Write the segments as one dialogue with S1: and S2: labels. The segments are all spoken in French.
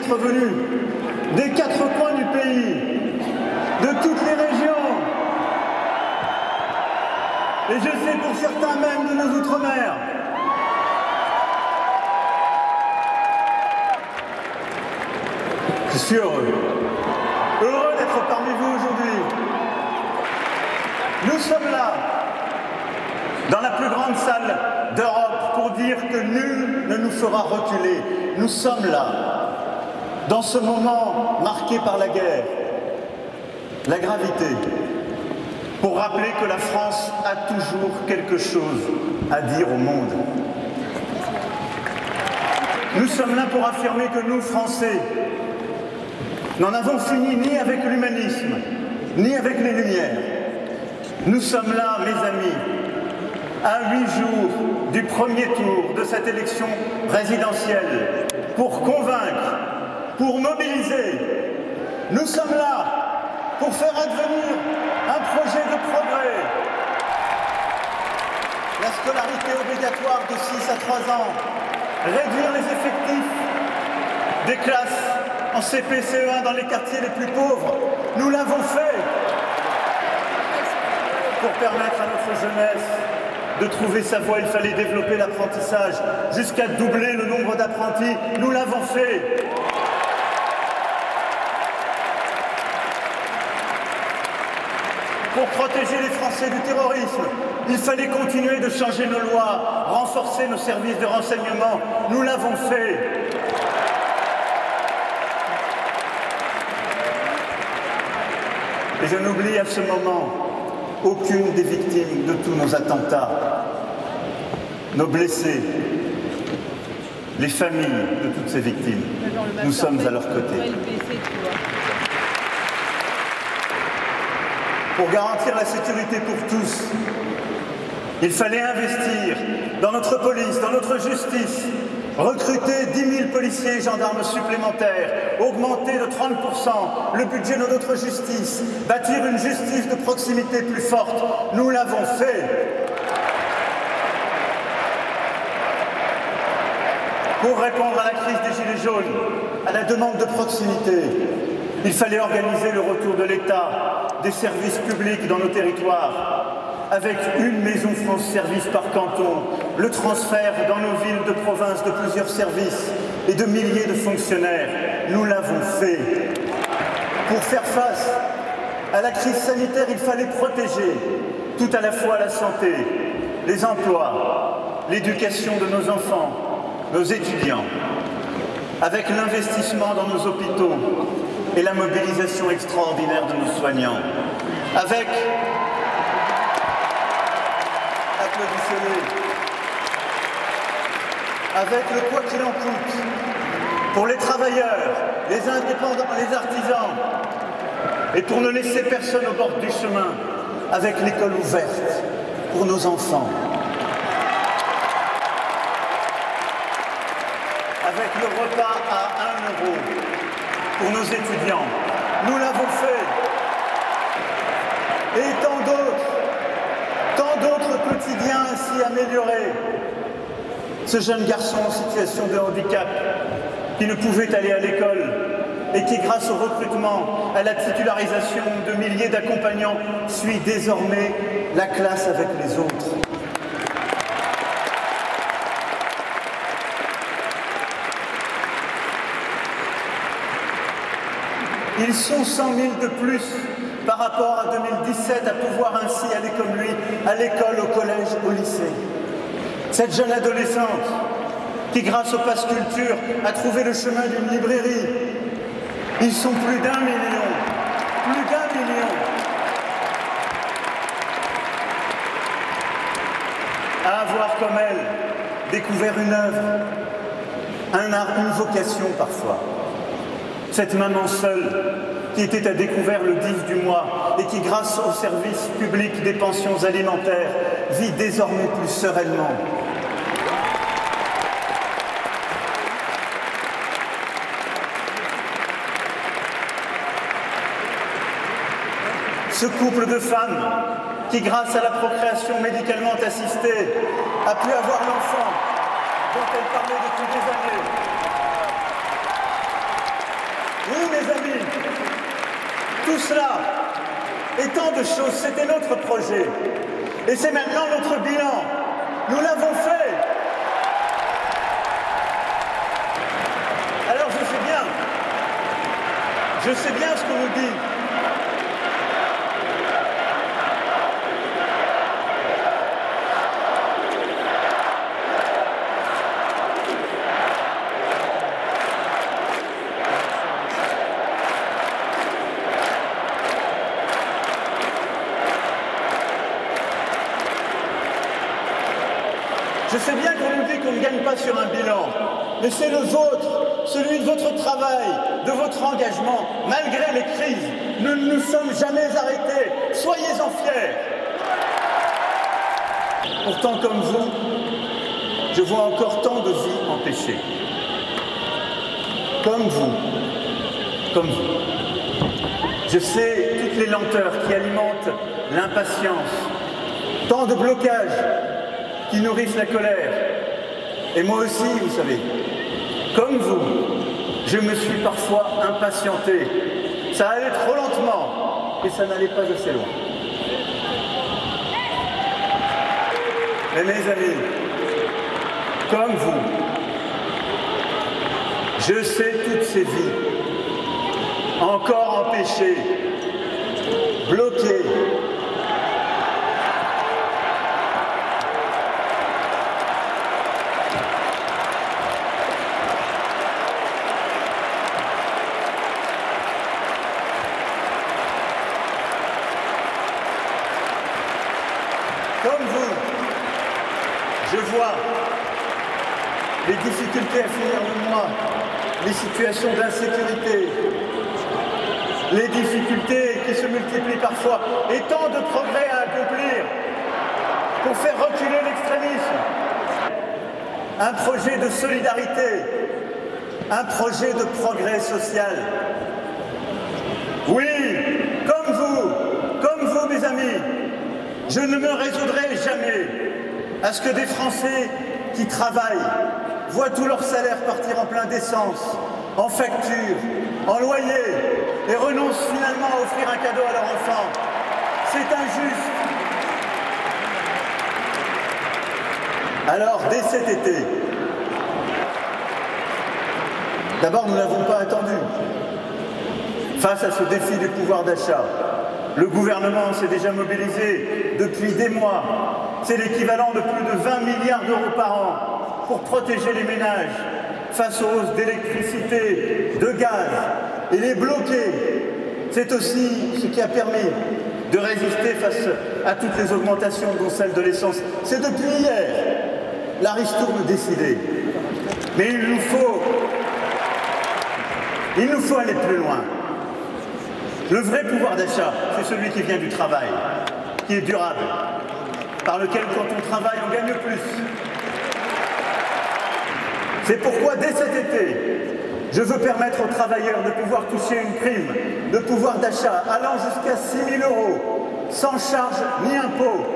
S1: être venus des 4 coins du pays, de toutes les régions, et je sais pour certains même de nos outre-mer. Je suis heureux d'être parmi vous aujourd'hui. Nous sommes là, dans la plus grande salle d'Europe, pour dire que nul ne nous fera reculer. Nous sommes là, dans ce moment marqué par la guerre, la gravité, pour rappeler que la France a toujours quelque chose à dire au monde. Nous sommes là pour affirmer que nous, Français, n'en avons fini ni avec l'humanisme, ni avec les Lumières. Nous sommes là, mes amis, à 8 jours du premier tour de cette élection présidentielle, pour convaincre, pour mobiliser. Nous sommes là pour faire advenir un projet de progrès. La scolarité obligatoire de 6 à 3 ans, réduire les effectifs des classes en CP, CE1 dans les quartiers les plus pauvres. Nous l'avons fait pour permettre à notre jeunesse de trouver sa voie. Il fallait développer l'apprentissage jusqu'à doubler le nombre d'apprentis. Nous l'avons fait. Pour protéger les Français du terrorisme, il fallait continuer de changer nos lois, renforcer nos services de renseignement. Nous l'avons fait. Et je n'oublie à ce moment aucune des victimes de tous nos attentats, nos blessés, les familles de toutes ces victimes. Nous sommes à leur côté. Pour garantir la sécurité pour tous, il fallait investir dans notre police, dans notre justice, recruter 10 000 policiers et gendarmes supplémentaires, augmenter de 30% le budget de notre justice, bâtir une justice de proximité plus forte. Nous l'avons fait. Pour répondre à la crise des Gilets jaunes, à la demande de proximité, il fallait organiser le retour de l'État, des services publics dans nos territoires, avec une maison France Service par canton, le transfert dans nos villes de province de plusieurs services et de milliers de fonctionnaires. Nous l'avons fait. Pour faire face à la crise sanitaire, il fallait protéger tout à la fois la santé, les emplois, l'éducation de nos enfants, nos étudiants, avec l'investissement dans nos hôpitaux et la mobilisation extraordinaire de nos soignants, avec, applaudissez-les, avec le quoi qu'il en coûte, pour les travailleurs, les indépendants, les artisans, et pour ne laisser personne au bord du chemin, avec l'école ouverte pour nos enfants, avec le repas à 1 € pour nos étudiants. Nous l'avons fait. Et tant d'autres quotidiens ainsi améliorés. Ce jeune garçon en situation de handicap qui ne pouvait aller à l'école et qui, grâce au recrutement, à la titularisation de milliers d'accompagnants, suit désormais la classe avec les autres. Ils sont 100 000 de plus par rapport à 2017 à pouvoir ainsi aller comme lui à l'école, au collège, au lycée. Cette jeune adolescente qui, grâce au Pass Culture, a trouvé le chemin d'une librairie. Ils sont plus d'1 million. Plus d'1 million. À avoir comme elle découvert une œuvre, un art, une vocation parfois. Cette maman seule qui était à découvert le 10 du mois et qui, grâce au service public des pensions alimentaires, vit désormais plus sereinement. Ce couple de femmes qui, grâce à la procréation médicalement assistée, a pu avoir l'enfant dont elle parlait depuis des années. Tout cela et tant de choses, c'était notre projet. Et c'est maintenant notre bilan. Nous l'avons fait. Alors je sais bien ce qu'on nous dit. Je sais bien qu'on nous dit qu'on ne gagne pas sur un bilan, mais c'est le vôtre, celui de votre travail, de votre engagement. Malgré les crises, nous ne nous sommes jamais arrêtés. Soyez-en fiers. Pourtant, comme vous, je vois encore tant de vies empêchées. Comme vous. Je sais toutes les lenteurs qui alimentent l'impatience, tant de blocages qui nourrissent la colère. Et moi aussi, vous savez, comme vous, je me suis parfois impatienté. Ça allait trop lentement et ça n'allait pas assez loin. Mais mes amis, comme vous, je sais toutes ces vies encore empêchées, bloquées, comme vous, je vois les difficultés à finir le mois, les situations d'insécurité, les difficultés qui se multiplient parfois, et tant de progrès à accomplir pour faire reculer l'extrémisme. Un projet de solidarité, un projet de progrès social. Oui, comme vous mes amis, je ne me résoudrai jamais à ce que des Français qui travaillent voient tout leur salaire partir en plein d'essence, en facture, en loyer, et renoncent finalement à offrir un cadeau à leur enfant. C'est injuste. Alors, dès cet été, d'abord, nous n'avons pas attendu. Face à ce défi du pouvoir d'achat, le gouvernement s'est déjà mobilisé depuis des mois. C'est l'équivalent de plus de 20 milliards d'euros par an pour protéger les ménages face aux hausses d'électricité, de gaz, et les bloquer. C'est aussi ce qui a permis de résister face à toutes les augmentations, dont celle de l'essence. C'est depuis hier la ristourne décidée. Mais il nous faut aller plus loin. Le vrai pouvoir d'achat, c'est celui qui vient du travail, qui est durable, par lequel, quand on travaille, on gagne plus. C'est pourquoi, dès cet été, je veux permettre aux travailleurs de pouvoir toucher une prime de pouvoir d'achat allant jusqu'à 6 000 €, sans charge ni impôt.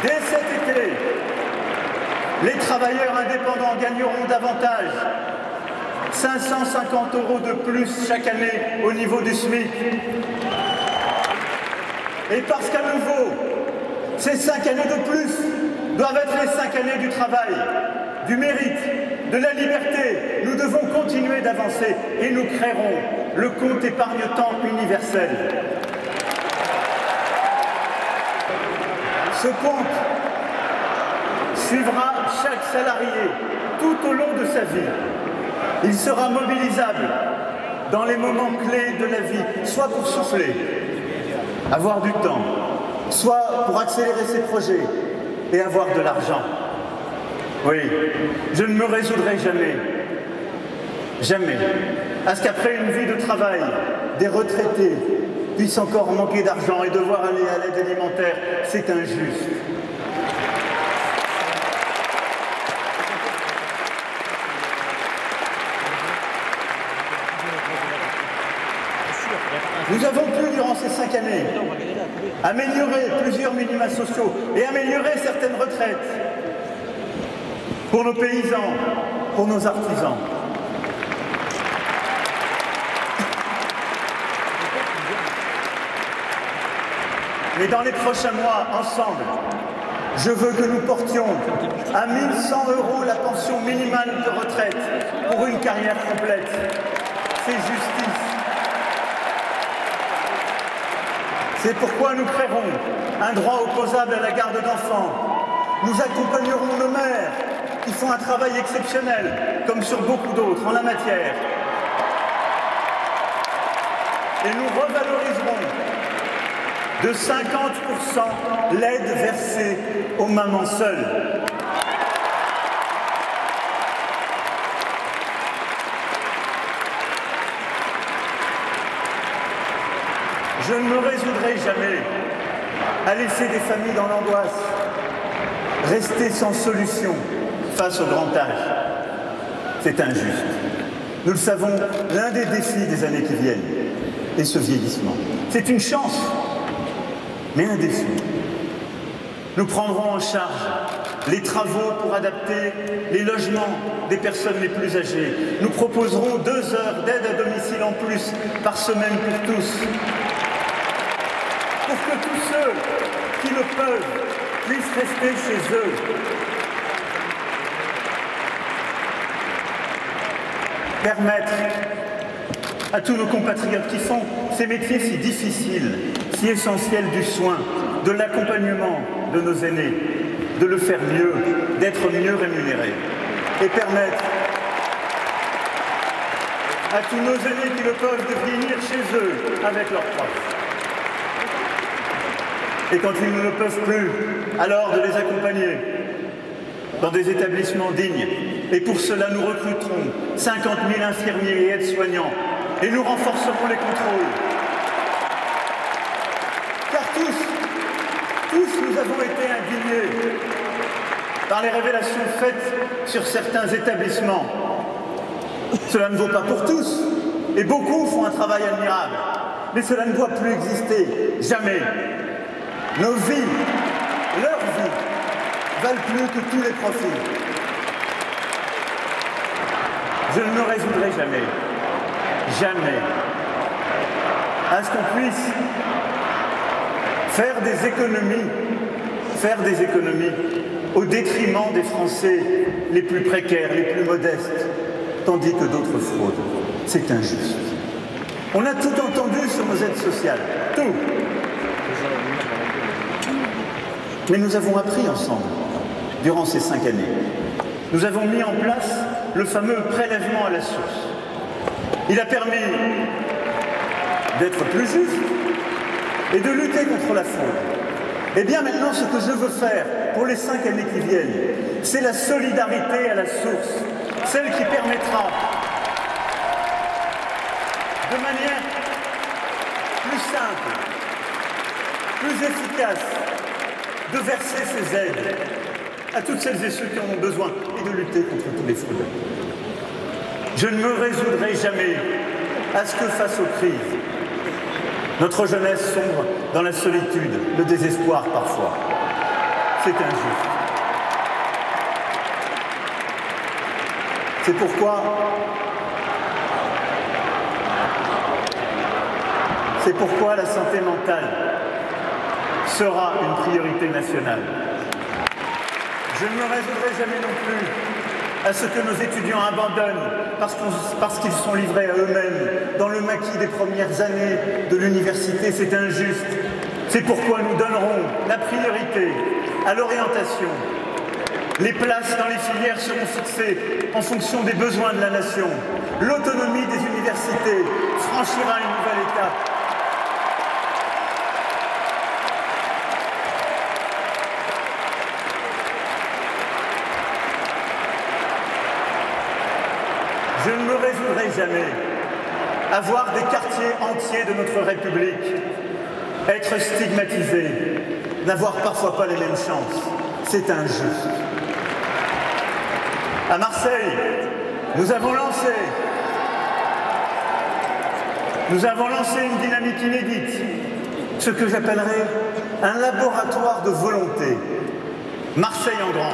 S1: Dès cet été, les travailleurs indépendants gagneront davantage. 550 € de plus chaque année au niveau du SMIC. Et parce qu'à nouveau, ces 5 années de plus doivent être les 5 années du travail, du mérite, de la liberté. Nous devons continuer d'avancer et nous créerons le compte épargne-temps universel. Ce compte suivra chaque salarié tout au long de sa vie. Il sera mobilisable dans les moments clés de la vie, soit pour souffler, avoir du temps, soit pour accélérer ses projets et avoir de l'argent. Oui, je ne me résoudrai jamais, à ce qu'après une vie de travail, des retraités puissent encore manquer d'argent et devoir aller à l'aide alimentaire. C'est injuste. Nous avons pu, durant ces 5 années, améliorer plusieurs minima sociaux et améliorer certaines retraites pour nos paysans, pour nos artisans. Mais dans les prochains mois, ensemble, je veux que nous portions à 1 100 € la pension minimale de retraite pour une carrière complète. C'est justice. C'est pourquoi nous créerons un droit opposable à la garde d'enfants. Nous accompagnerons nos mères qui font un travail exceptionnel, comme sur beaucoup d'autres en la matière. Et nous revaloriserons de 50% l'aide versée aux mamans seules. Je ne me résoudrai jamais à laisser des familles dans l'angoisse, rester sans solution face au grand âge. C'est injuste. Nous le savons, l'un des défis des années qui viennent est ce vieillissement. C'est une chance, mais un défi. Nous prendrons en charge les travaux pour adapter les logements des personnes les plus âgées. Nous proposerons 2 heures d'aide à domicile en plus par semaine pour tous. Pour que tous ceux qui le peuvent puissent rester chez eux. Permettre à tous nos compatriotes qui font ces métiers si difficiles, si essentiels du soin, de l'accompagnement de nos aînés, de le faire mieux, d'être mieux rémunérés. Et permettre à tous nos aînés qui le peuvent de venir chez eux avec leurs proches. Et quand ils ne le peuvent plus, alors de les accompagner dans des établissements dignes. Et pour cela, nous recruterons 50 000 infirmiers et aides-soignants. Et nous renforcerons les contrôles. Car tous nous avons été indignés par les révélations faites sur certains établissements. Cela ne vaut pas pour tous. Et beaucoup font un travail admirable. Mais cela ne doit plus exister. Jamais. Nos vies, leurs vies, valent plus que tous les profits. Je ne me résoudrai jamais, à ce qu'on puisse faire des économies au détriment des Français les plus précaires, les plus modestes, tandis que d'autres fraudent. C'est injuste. On a tout entendu sur nos aides sociales, tout. Mais nous avons appris ensemble, durant ces 5 années. Nous avons mis en place le fameux prélèvement à la source. Il a permis d'être plus juste et de lutter contre la fraude. Et bien maintenant, ce que je veux faire pour les 5 années qui viennent, c'est la solidarité à la source, celle qui permettra de manière plus simple, plus efficace, de verser ces aides à toutes celles et ceux qui en ont besoin et de lutter contre tous les fraudeurs. Je ne me résoudrai jamais à ce que, face aux crises, notre jeunesse sombre dans la solitude, le désespoir parfois. C'est injuste. C'est pourquoi la santé mentale sera une priorité nationale. Je ne me résoudrai jamais non plus à ce que nos étudiants abandonnent parce qu'ils sont livrés à eux-mêmes dans le maquis des premières années de l'université. C'est injuste. C'est pourquoi nous donnerons la priorité à l'orientation. Les places dans les filières seront fixées en fonction des besoins de la nation. L'autonomie des universités franchira une nouvelle étape. Je ne me résoudrai jamais à voir des quartiers entiers de notre République être stigmatisés, n'avoir parfois pas les mêmes chances. C'est injuste. À Marseille, nous avons lancé une dynamique inédite, ce que j'appellerais un laboratoire de volonté. Marseille en grand.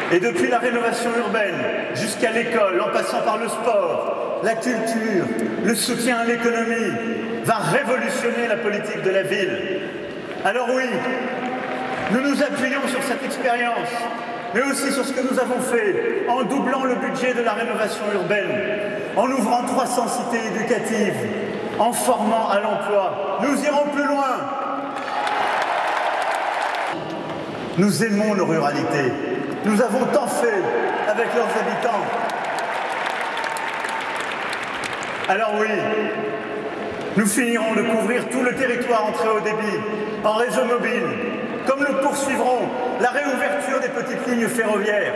S1: Et depuis la rénovation urbaine jusqu'à l'école, en passant par le sport, la culture, le soutien à l'économie va révolutionner la politique de la ville. Alors oui, nous nous appuyons sur cette expérience, mais aussi sur ce que nous avons fait en doublant le budget de la rénovation urbaine, en ouvrant 300 cités éducatives, en formant à l'emploi. Nous irons plus loin. Nous aimons nos ruralités. Nous avons tant fait avec leurs habitants. Alors oui, nous finirons de couvrir tout le territoire en très haut débit, en réseau mobile, comme nous poursuivrons la réouverture des petites lignes ferroviaires.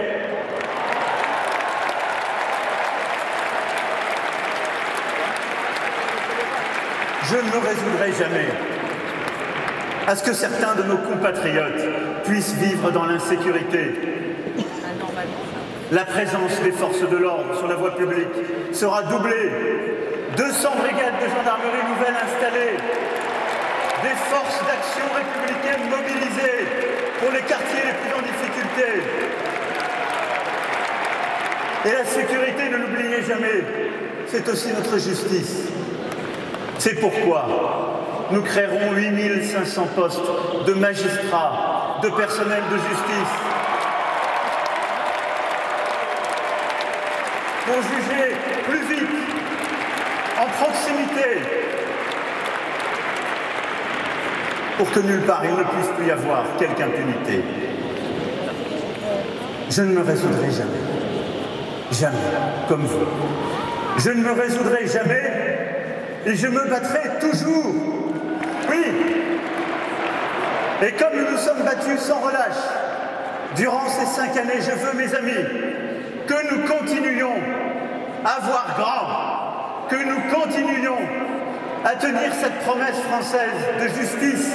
S1: Je ne me résoudrai jamais à ce que certains de nos compatriotes puissent vivre dans l'insécurité. La présence des forces de l'ordre sur la voie publique sera doublée. 200 brigades de gendarmerie nouvelles installées. Des forces d'action républicaines mobilisées pour les quartiers les plus en difficulté. Et la sécurité, ne l'oubliez jamais, c'est aussi notre justice. C'est pourquoi nous créerons 8500 postes de magistrats, de personnel de justice, pour juger plus vite, en proximité, pour que nulle part il ne puisse plus y avoir quelque impunité. Je ne me résoudrai jamais, jamais, comme vous. Je ne me résoudrai jamais et je me battrai toujours. Oui. Et comme nous nous sommes battus sans relâche, durant ces 5 années, je veux, mes amis, que nous continuions à voir grand, que nous continuions à tenir cette promesse française de justice,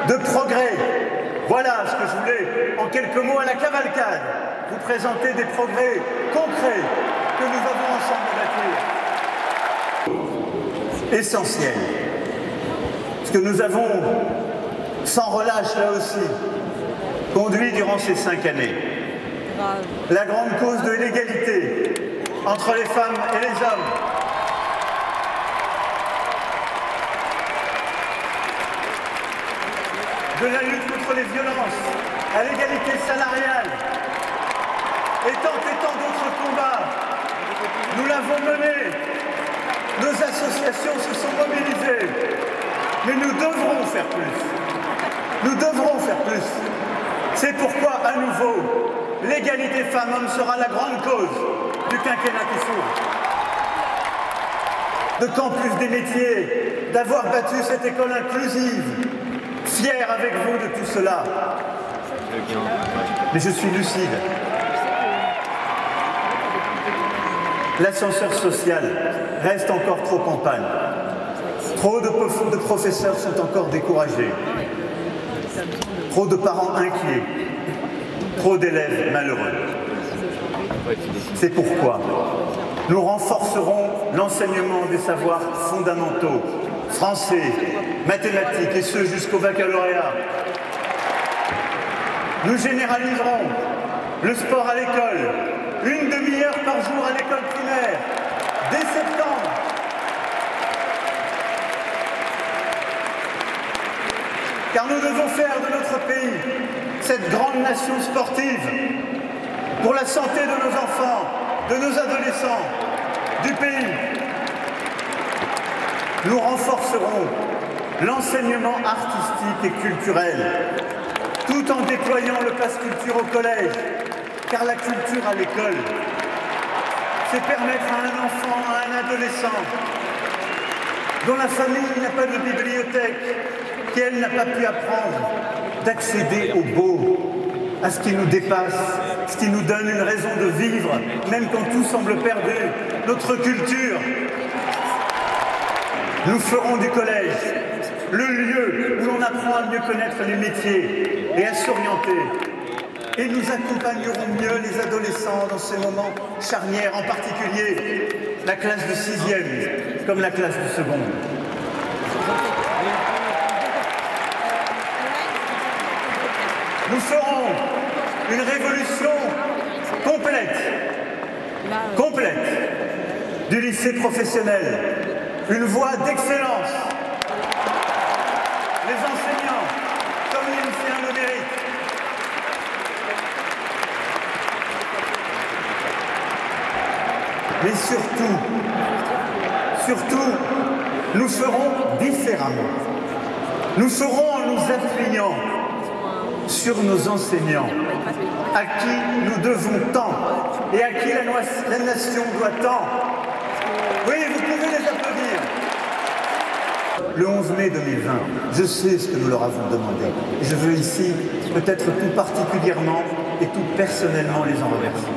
S1: de progrès. Voilà ce que je voulais, en quelques mots à la cavalcade, vous présenter des progrès concrets que nous avons ensemble bâtis. Essentiel. Ce que nous avons, sans relâche là aussi, conduit durant ces 5 années. La grande cause de l'égalité entre les femmes et les hommes. De la lutte contre les violences, à l'égalité salariale, et tant d'autres combats. Nous l'avons mené, nos associations se sont mobilisées, mais nous devrons faire plus. Nous devrons faire plus. C'est pourquoi, à nouveau, l'égalité femmes-hommes sera la grande cause du quinquennat qui s'ouvre. De campus des métiers, d'avoir battu cette école inclusive, fier avec vous de tout cela. Mais je suis lucide. L'ascenseur social reste encore trop en panne. Trop de professeurs sont encore découragés. Trop de parents inquiets. Trop d'élèves malheureux. C'est pourquoi nous renforcerons l'enseignement des savoirs fondamentaux, français, mathématiques, et ce jusqu'au baccalauréat. Nous généraliserons le sport à l'école, 1 demi-heure par jour à l'école primaire, dès septembre. Car nous devons faire de notre pays cette grande nation sportive pour la santé de nos enfants, de nos adolescents, du pays. Nous renforcerons l'enseignement artistique et culturel, tout en déployant le pass culture au collège, car la culture à l'école, c'est permettre à un enfant, à un adolescent, dont la famille n'a pas de bibliothèque, qui elle n'a pas pu apprendre, d'accéder au beau, à ce qui nous dépasse, ce qui nous donne une raison de vivre, même quand tout semble perdu, notre culture. Nous ferons du collège le lieu où l'on apprend à mieux connaître les métiers et à s'orienter. Et nous accompagnerons mieux les adolescents dans ces moments charnières, en particulier la classe de 6e, comme la classe de seconde. Nous ferons une révolution complète, du lycée professionnel, une voie d'excellence. Les enseignants, comme les lycéens le méritent. Mais surtout, nous ferons différemment. Nous ferons en nous appuyant sur nos enseignants, à qui nous devons tant et à qui la nation doit tant. Oui, vous pouvez les applaudir. Le 11 mai 2020, je sais ce que nous leur avons demandé. Et je veux ici, peut-être tout particulièrement et tout personnellement, les en remercier.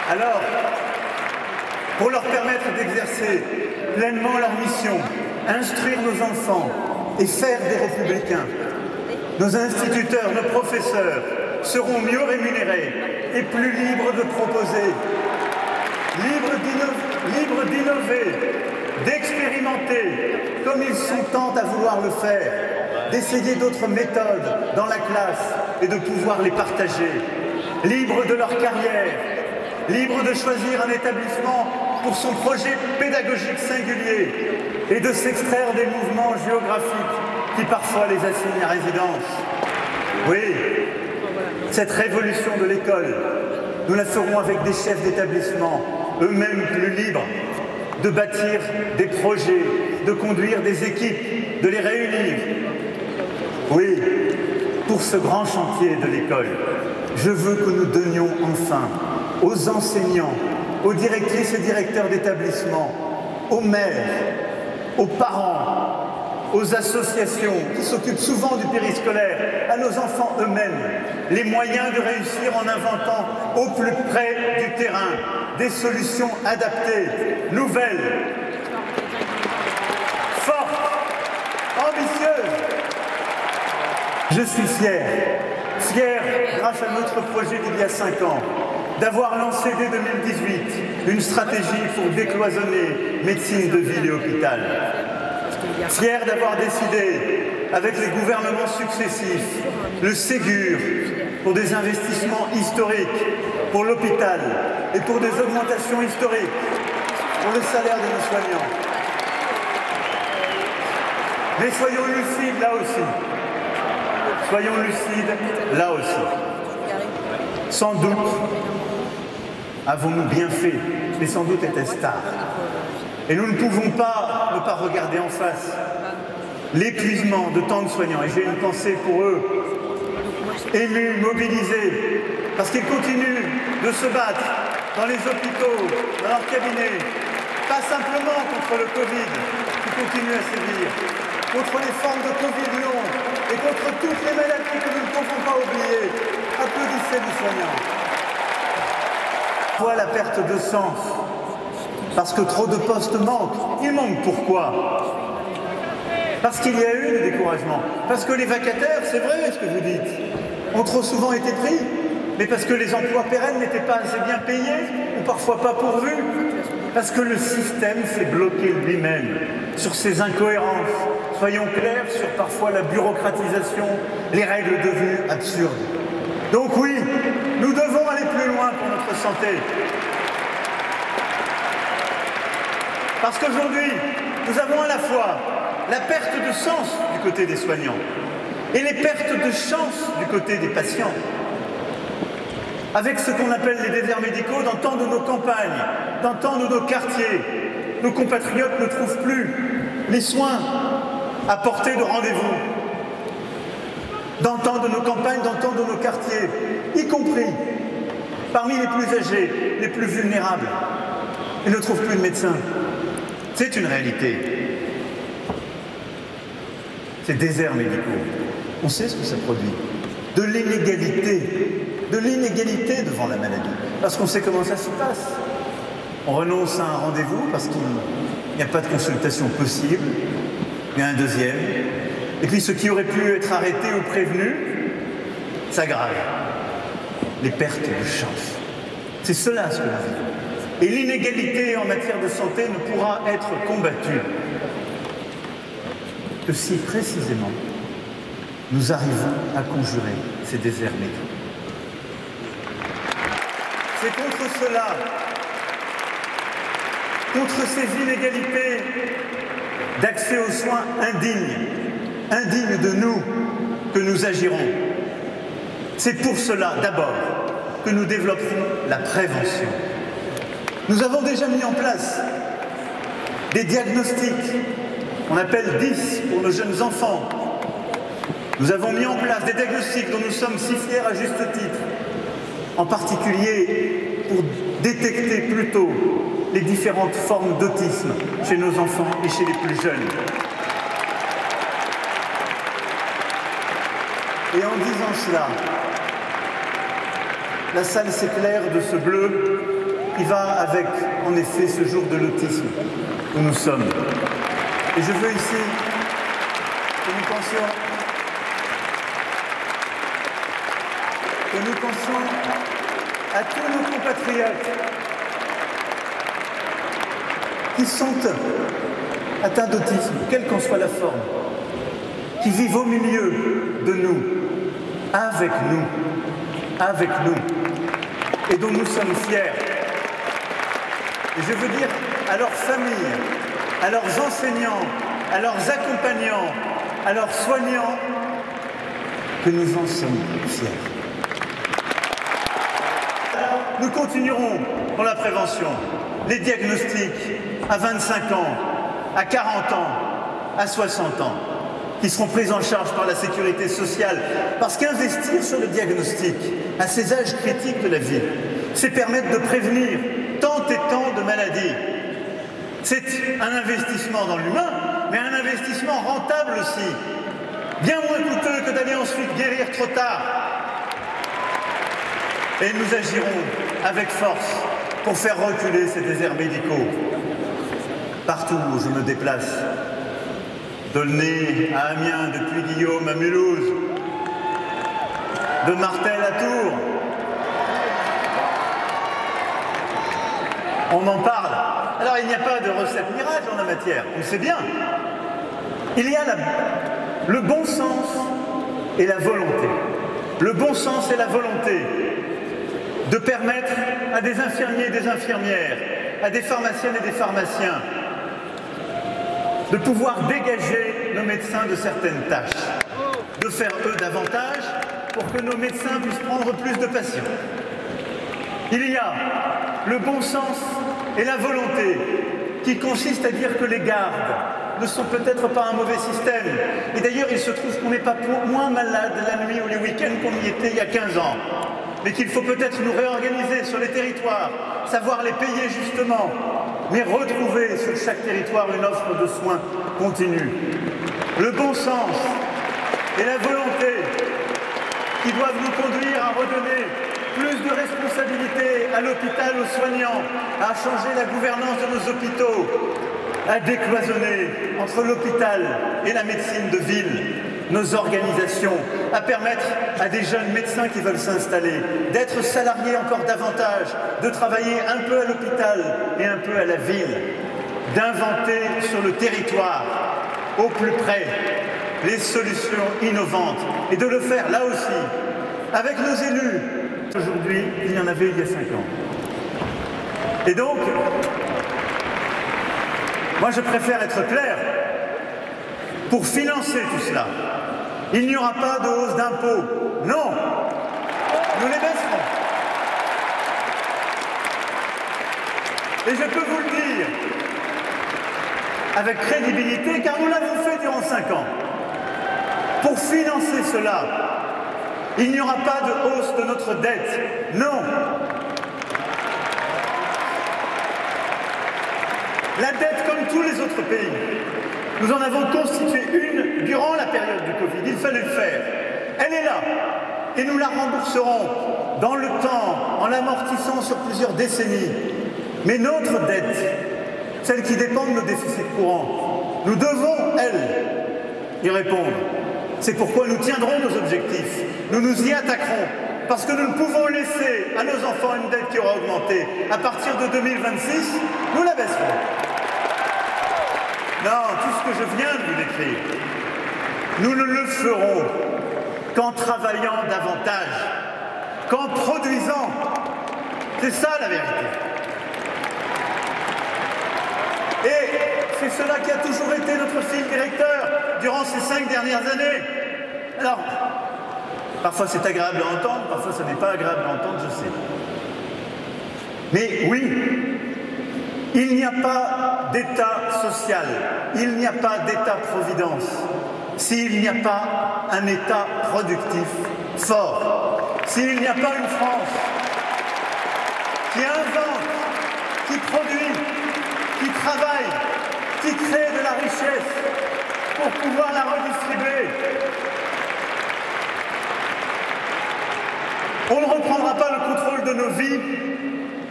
S1: Alors, pour leur permettre d'exercer pleinement leur mission, instruire nos enfants et faire des républicains, nos instituteurs, nos professeurs seront mieux rémunérés et plus libres de proposer, libres d'innover, d'expérimenter, comme ils sont tant à vouloir le faire, d'essayer d'autres méthodes dans la classe et de pouvoir les partager, libres de leur carrière, libres de choisir un établissement pour son projet pédagogique singulier et de s'extraire des mouvements géographiques qui parfois les assignent à résidence. Oui, cette révolution de l'école, nous la ferons avec des chefs d'établissement, eux-mêmes plus libres, de bâtir des projets, de conduire des équipes, de les réunir. Oui, pour ce grand chantier de l'école, je veux que nous donnions enfin aux enseignants, aux directrices et directeurs d'établissement, aux maires, aux parents, aux associations qui s'occupent souvent du périscolaire, à nos enfants eux-mêmes, les moyens de réussir en inventant au plus près du terrain des solutions adaptées, nouvelles, fortes, ambitieuses. Je suis fier, grâce à notre projet d'il y a 5 ans, d'avoir lancé dès 2018 une stratégie pour décloisonner médecine de ville et hôpital. Fier d'avoir décidé, avec les gouvernements successifs, le Ségur pour des investissements historiques pour l'hôpital et pour des augmentations historiques pour le salaire de nos soignants. Mais soyons lucides là aussi. Soyons lucides là aussi. Sans doute avons-nous bien fait, mais sans doute était-ce tard. Et nous ne pouvons pas ne pas regarder en face l'épuisement de tant de soignants. Et j'ai une pensée pour eux, émus, mobilisés, parce qu'ils continuent de se battre dans les hôpitaux, dans leurs cabinets, pas simplement contre le Covid, qui continue à sévir, contre les formes de Covid long, et contre toutes les maladies que nous ne pouvons pas oublier. Applaudissez les soignants. Pourquoi la perte de sens? Parce que trop de postes manquent. Ils manquent pourquoi? Parce qu'il y a eu des découragements. Parce que les vacataires, c'est vrai ce que vous dites, ont trop souvent été pris. Mais parce que les emplois pérennes n'étaient pas assez bien payés, ou parfois pas pourvus. Parce que le système s'est bloqué lui-même sur ses incohérences. Soyons clairs sur parfois la bureaucratisation, les règles devenues absurdes. Donc oui, nous devons aller plus loin pour notre santé. Parce qu'aujourd'hui, nous avons à la fois la perte de sens du côté des soignants et les pertes de chance du côté des patients. Avec ce qu'on appelle les déserts médicaux, dans tant de nos campagnes, dans tant de nos quartiers, nos compatriotes ne trouvent plus les soins à portée de rendez-vous. Dans tant de nos campagnes, dans tant de nos quartiers, y compris parmi les plus âgés, les plus vulnérables, ils ne trouvent plus de médecins. C'est une réalité. Ces déserts médicaux, on sait ce que ça produit. De l'inégalité devant la maladie. Parce qu'on sait comment ça se passe. On renonce à un rendez-vous parce qu'il n'y a pas de consultation possible. Il y a un deuxième. Et puis ce qui aurait pu être arrêté ou prévenu s'aggrave. Les pertes de chance. C'est cela ce que nous vivons. Et l'inégalité en matière de santé ne pourra être combattue que si précisément nous arrivons à conjurer ces déserts médicaux. C'est contre cela, contre ces inégalités d'accès aux soins indignes de nous, que nous agirons. C'est pour cela, d'abord, que nous développerons la prévention. Nous avons déjà mis en place des diagnostics, qu'on appelle 10 pour nos jeunes enfants. Nous avons mis en place des diagnostics dont nous sommes si fiers à juste titre, en particulier pour détecter plus tôt les différentes formes d'autisme chez nos enfants et chez les plus jeunes. Et en disant cela, la salle s'éclaire de ce bleu qui va avec, en effet, ce jour de l'autisme où nous sommes. Et je veux ici que nous pensions à tous nos compatriotes qui sont atteints d'autisme, quelle qu'en soit la forme, qui vivent au milieu de nous, avec nous, et dont nous sommes fiers. Et je veux dire à leurs familles, à leurs enseignants, à leurs accompagnants, à leurs soignants, que nous en sommes fiers. Nous continuerons dans la prévention, les diagnostics à 25 ans, à 40 ans, à 60 ans, qui seront prises en charge par la sécurité sociale. Parce qu'investir sur le diagnostic à ces âges critiques de la vie, c'est permettre de prévenir tant et tant de maladies. C'est un investissement dans l'humain, mais un investissement rentable aussi. Bien moins coûteux que d'aller ensuite guérir trop tard. Et nous agirons avec force pour faire reculer ces déserts médicaux. Partout où je me déplace, d'Aulnay à Amiens, de Puy-Guillaume à Mulhouse, de Martel à Tours, on en parle. Alors il n'y a pas de recette miracle en la matière, on le sait bien. Il y a le bon sens et la volonté. Le bon sens et la volonté de permettre à des infirmiers et des infirmières, à des pharmaciennes et des pharmaciens, de pouvoir dégager nos médecins de certaines tâches, de faire eux davantage pour que nos médecins puissent prendre plus de patients. Il y a le bon sens et la volonté qui consiste à dire que les gardes ne sont peut-être pas un mauvais système. Et d'ailleurs, il se trouve qu'on n'est pas moins malade la nuit ou les week-ends qu'on y était il y a 15 ans. Mais qu'il faut peut-être nous réorganiser sur les territoires, savoir les payer justement, mais retrouver sur chaque territoire une offre de soins continue. Le bon sens et la volonté qui doivent nous conduire à redonner plus de responsabilité à l'hôpital, aux soignants, à changer la gouvernance de nos hôpitaux, à décloisonner entre l'hôpital et la médecine de ville, nos organisations, à permettre à des jeunes médecins qui veulent s'installer d'être salariés encore davantage, de travailler un peu à l'hôpital et un peu à la ville, d'inventer sur le territoire, au plus près, les solutions innovantes et de le faire là aussi avec nos élus. Aujourd'hui, il y en avait il y a 5 ans. Et donc, moi je préfère être clair. Pour financer tout cela, il n'y aura pas de hausse d'impôts. Non, nous les baisserons. Et je peux vous le dire avec crédibilité, car nous l'avons fait durant 5 ans. Pour financer cela, il n'y aura pas de hausse de notre dette. Non. La dette, comme tous les autres pays, nous en avons constitué une durant la période du Covid. Il fallait le faire. Elle est là. Et nous la rembourserons dans le temps, en l'amortissant sur plusieurs décennies. Mais notre dette, celle qui dépend de nos déficits courants, nous devons, elle, y répondre. C'est pourquoi nous tiendrons nos objectifs. Nous nous y attaquerons. Parce que nous ne pouvons laisser à nos enfants une dette qui aura augmenté. À partir de 2026, nous la baisserons. Non, tout ce que je viens de vous décrire, nous ne le ferons qu'en travaillant davantage, qu'en produisant. C'est ça la vérité. Et c'est cela qui a toujours été notre fil directeur durant ces 5 dernières années. Alors, parfois c'est agréable à entendre, parfois ça n'est pas agréable à entendre, je sais. Mais oui, il n'y a pas d'État social, il n'y a pas d'État-providence, s'il n'y a pas un État productif fort, s'il n'y a pas une France qui invente, qui produit, qui travaille, qui crée de la richesse pour pouvoir la redistribuer. On ne reprendra pas le contrôle de nos vies,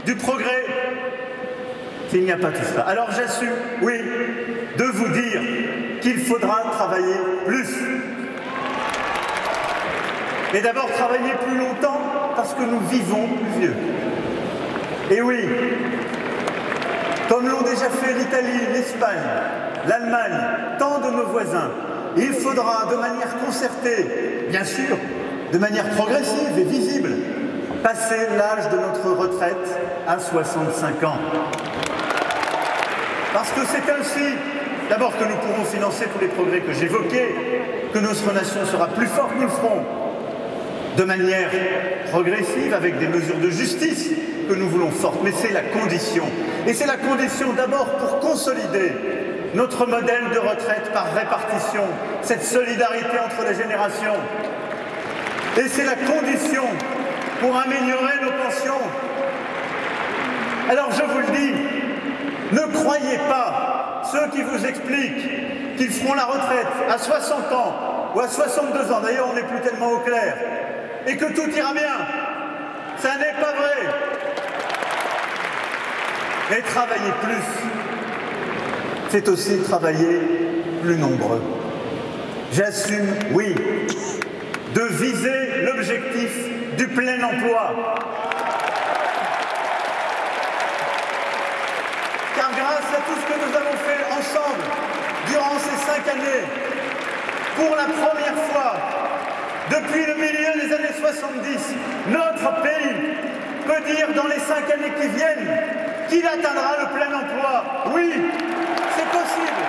S1: du progrès, s'il n'y a pas tout cela. Alors j'assume, oui, de vous dire qu'il faudra travailler plus. Et d'abord travailler plus longtemps parce que nous vivons plus vieux. Et oui, comme l'ont déjà fait l'Italie, l'Espagne, l'Allemagne, tant de nos voisins, il faudra de manière concertée, bien sûr, de manière progressive et visible, passer l'âge de notre retraite à 65 ans. Parce que c'est ainsi, d'abord, que nous pourrons financer tous les progrès que j'évoquais, que notre nation sera plus forte, nous le ferons, de manière progressive, avec des mesures de justice que nous voulons fortes, mais c'est la condition. Et c'est la condition d'abord pour consolider notre modèle de retraite par répartition, cette solidarité entre les générations. Et c'est la condition pour améliorer nos pensions. Alors je vous le dis, ne croyez pas ceux qui vous expliquent qu'ils feront la retraite à 60 ans ou à 62 ans, d'ailleurs on n'est plus tellement au clair, et que tout ira bien. Ça n'est pas vrai. Mais travailler plus, c'est aussi travailler plus nombreux. J'assume, oui, de viser l'objectif du plein emploi. Car grâce à tout ce que nous avons fait ensemble durant ces 5 années, pour la première fois, depuis le milieu des années 70, notre pays peut dire dans les 5 années qui viennent qu'il atteindra le plein emploi. Oui, c'est possible.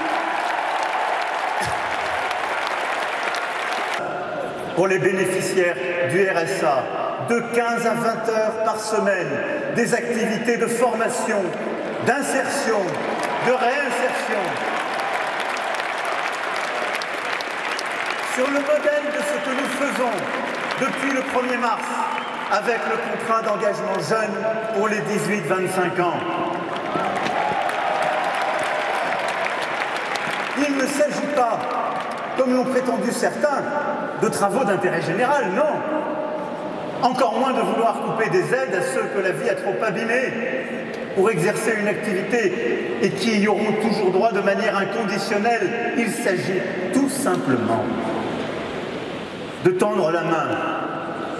S1: Pour les bénéficiaires du RSA, de 15 à 20 heures par semaine, des activités de formation, d'insertion, de réinsertion. Sur le modèle de ce que nous faisons depuis le 1er mars, avec le contrat d'engagement jeune pour les 18-25 ans. Il ne s'agit pas, comme l'ont prétendu certains, de travaux d'intérêt général, non. Encore moins de vouloir couper des aides à ceux que la vie a trop abîmés pour exercer une activité et qui y auront toujours droit de manière inconditionnelle. Il s'agit tout simplement de tendre la main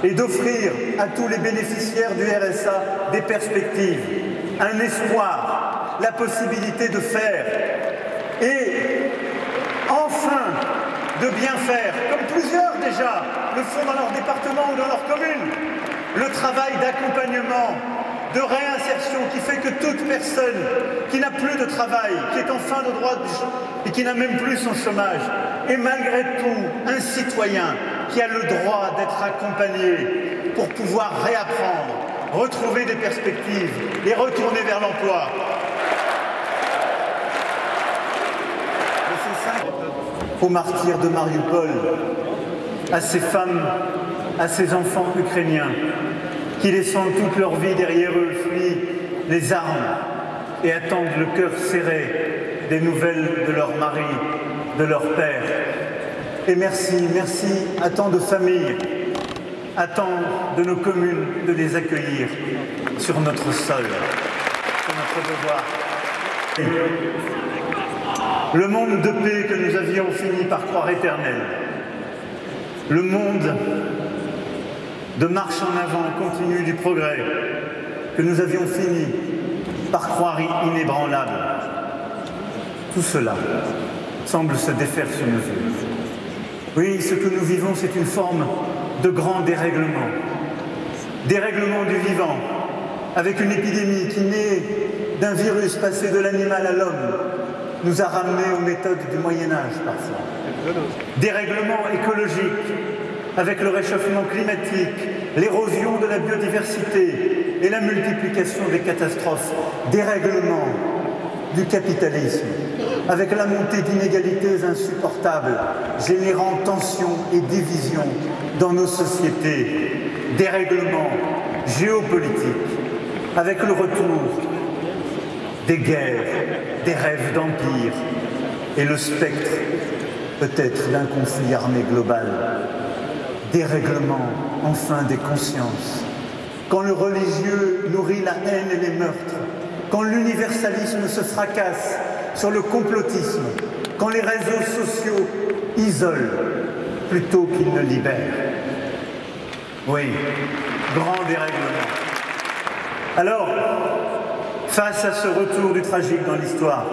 S1: et d'offrir à tous les bénéficiaires du RSA des perspectives, un espoir, la possibilité de faire et enfin de bien faire, comme plusieurs déjà le font dans leur département ou dans leur commune, le travail d'accompagnement, de réinsertion qui fait que toute personne qui n'a plus de travail, qui est en fin de droit et qui n'a même plus son chômage, est malgré tout un citoyen qui a le droit d'être accompagné pour pouvoir réapprendre, retrouver des perspectives et retourner vers l'emploi. Aux martyrs de Mariupol, à ces femmes, à ces enfants ukrainiens qui, laissant toute leur vie derrière eux, fuient les armes et attendent le cœur serré des nouvelles de leur mari, de leur père. Et merci, merci à tant de familles, à tant de nos communes de les accueillir sur notre sol, sur notre devoir. Le monde de paix que nous avions fini par croire éternel, le monde de marche en avant continue du progrès que nous avions fini par croire inébranlable, tout cela semble se défaire sous nos yeux. Oui, ce que nous vivons, c'est une forme de grand dérèglement. Dérèglement du vivant, avec une épidémie qui, née d'un virus passé de l'animal à l'homme, nous a ramenés aux méthodes du Moyen-Âge parfois. Dérèglement écologique, avec le réchauffement climatique, l'érosion de la biodiversité et la multiplication des catastrophes. Dérèglement du capitalisme, avec la montée d'inégalités insupportables, générant tensions et divisions dans nos sociétés. Dérèglement géopolitique, avec le retour des guerres, des rêves d'empire et le spectre peut-être d'un conflit armé global. Dérèglement enfin des consciences. Quand le religieux nourrit la haine et les meurtres, quand l'universalisme se fracasse sur le complotisme, quand les réseaux sociaux isolent plutôt qu'ils ne libèrent. Oui, grand dérèglement. Alors, face à ce retour du tragique dans l'histoire,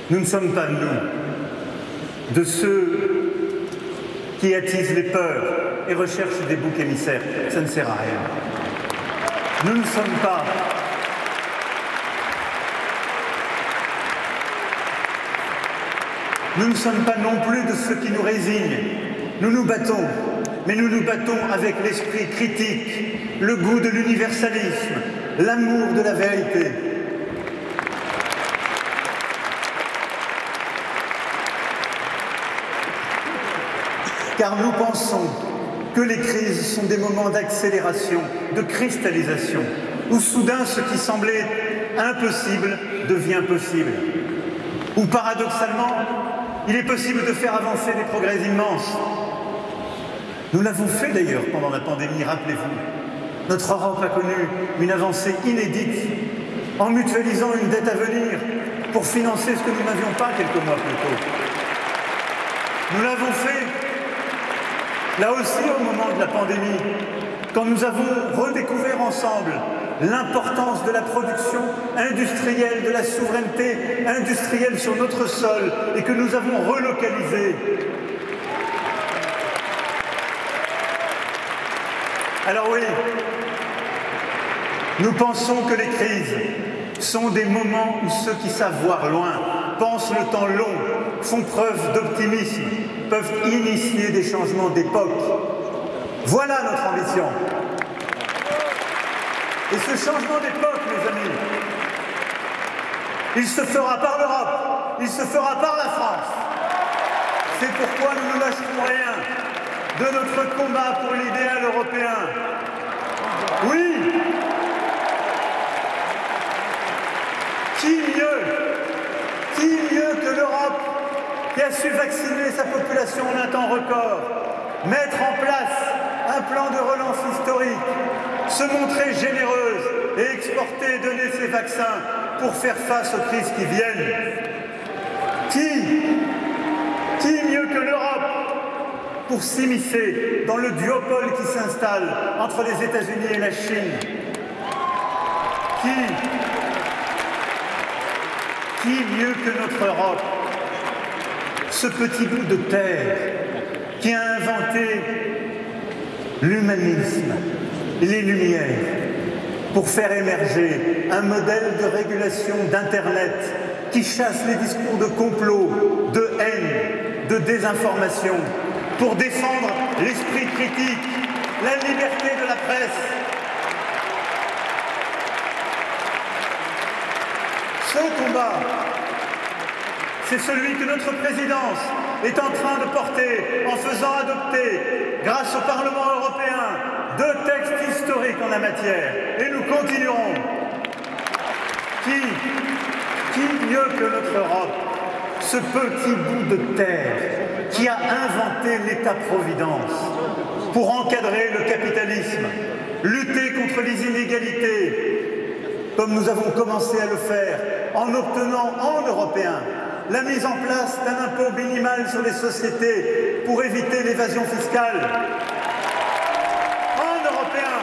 S1: nous ne sommes pas, nous, de ceux qui attisent les peurs et recherchent des boucs émissaires. Ça ne sert à rien. Nous ne sommes pas non plus de ceux qui nous résignent. Nous nous battons, mais nous nous battons avec l'esprit critique, le goût de l'universalisme, l'amour de la vérité. Car nous pensons que les crises sont des moments d'accélération, de cristallisation, où soudain ce qui semblait impossible devient possible. Où paradoxalement, il est possible de faire avancer des progrès immenses. Nous l'avons fait d'ailleurs pendant la pandémie, rappelez-vous. Notre Europe a connu une avancée inédite en mutualisant une dette à venir pour financer ce que nous n'avions pas quelques mois plus tôt. Nous l'avons fait là aussi au moment de la pandémie, quand nous avons redécouvert ensemble l'importance de la production industrielle, de la souveraineté industrielle sur notre sol et que nous avons relocalisé. Alors oui, nous pensons que les crises sont des moments où ceux qui savent voir loin, pensent le temps long, font preuve d'optimisme, peuvent initier des changements d'époque. Voilà notre ambition. Et ce changement d'époque, mes amis, il se fera par l'Europe, il se fera par la France. C'est pourquoi nous ne lâcherons rien de notre combat pour l'idéal européen. Oui, qui mieux que l'Europe qui a su vacciner sa population en un temps record, mettre en place un plan de relance historique, se montrer généreuse et exporter et donner ses vaccins pour faire face aux crises qui viennent. Qui mieux que l'Europe pour s'immiscer dans le duopole qui s'installe entre les États-Unis et la Chine? Qui mieux que notre Europe, ce petit bout de terre qui a inventé l'humanisme, les Lumières, pour faire émerger un modèle de régulation d'Internet qui chasse les discours de complot, de haine, de désinformation, pour défendre l'esprit critique, la liberté de la presse. Ce combat, c'est celui que notre présidence est en train de porter en faisant adopter, grâce au Parlement européen, 2 textes historiques en la matière. Et nous continuerons. Qui mieux que notre Europe, ce petit bout de terre qui a inventé l'État-providence pour encadrer le capitalisme, lutter contre les inégalités, comme nous avons commencé à le faire en obtenant en européen la mise en place d'un impôt minimal sur les sociétés pour éviter l'évasion fiscale. En européen.